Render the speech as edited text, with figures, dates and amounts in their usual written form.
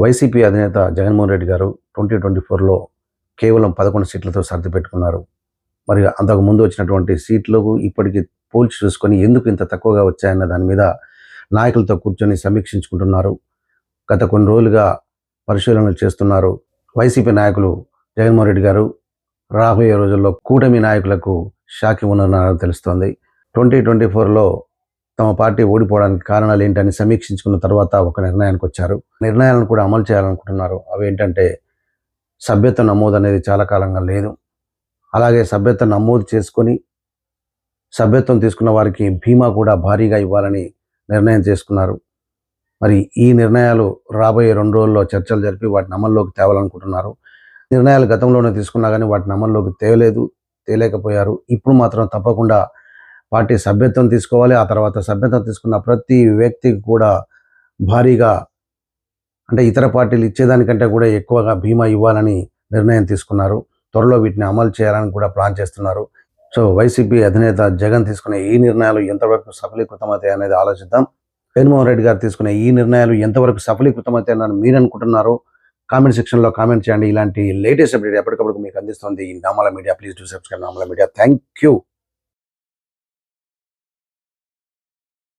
YCP అధినేత జగన్మోహన్ రెడ్డి గారు 2024లో కేవలం 11 సీట్లతో సర్దిపెట్టుకున్నారు. మరి అంతకు ముందు వచ్చినటువంటి సీట్లకు ఇప్పటికి పోల్చి చూసుకొని ఎందుకు ఇంత తక్కువగా వచ్చాయన్న దాని మీద నాయకులతో కూర్చొని సమీక్షించుకుంటున్నారు. గత కొన్ని రోజులుగా పరిశీలనలు చేస్తున్నారు. వైసీపీ నాయకులు జగన్మోహన్ రెడ్డి గారు రాబోయే రోజుల్లో కూటమి నాయకులకు షాక్ ఇవ్వనున్నారని తెలుస్తోంది. 2024లో తమ పార్టీ ఓడిపోవడానికి కారణాలు ఏంటని సమీక్షించుకున్న తర్వాత ఒక నిర్ణయానికి వచ్చారు. నిర్ణయాలను కూడా అమలు చేయాలనుకుంటున్నారు. అవి ఏంటంటే సభ్యత్వ నమోదు అనేది చాలా కాలంగా లేదు. అలాగే సభ్యత్వం నమోదు చేసుకొని సభ్యత్వం తీసుకున్న వారికి బీమా కూడా భారీగా ఇవ్వాలని నిర్ణయం చేసుకున్నారు. మరి ఈ నిర్ణయాలు రాబోయే 2 రోజుల్లో చర్చలు జరిపి వాటిని అమల్లోకి తేవాలనుకుంటున్నారు. నిర్ణయాలు గతంలోనే తీసుకున్నా కానీ వాటిని అమల్లోకి తేలేకపోయారు. ఇప్పుడు మాత్రం తప్పకుండా పార్టీ సభ్యత్వం తీసుకోవాలి. ఆ తర్వాత సభ్యత్వం తీసుకున్న ప్రతి వ్యక్తికి కూడా భారీగా, అంటే ఇతర పార్టీలు ఇచ్చేదానికంటే కూడా ఎక్కువగా బీమా ఇవ్వాలని నిర్ణయం తీసుకున్నారు. త్వరలో వీటిని అమలు చేయాలని కూడా ప్లాన్ చేస్తున్నారు. సో వైసీపీ అధినేత జగన్ తీసుకునే ఈ నిర్ణయాలు ఎంతవరకు సఫలీకృతమవుతాయి అనేది ఆలోచిద్దాం. జగన్మోహన్ రెడ్డి గారు తీసుకునే ఈ నిర్ణయాలు ఎంతవరకు సఫలీకృతమవుతాయని మీరు అనుకుంటున్నారు? కామెంట్ సెక్షన్లో కామెంట్ చేయండి. ఇలాంటి లేటెస్ట్ అప్డేట్ ఎప్పటికప్పుడు మీకు అందిస్తుంది ఈ నామాల media. Please do subscribe Namala media. Thank you.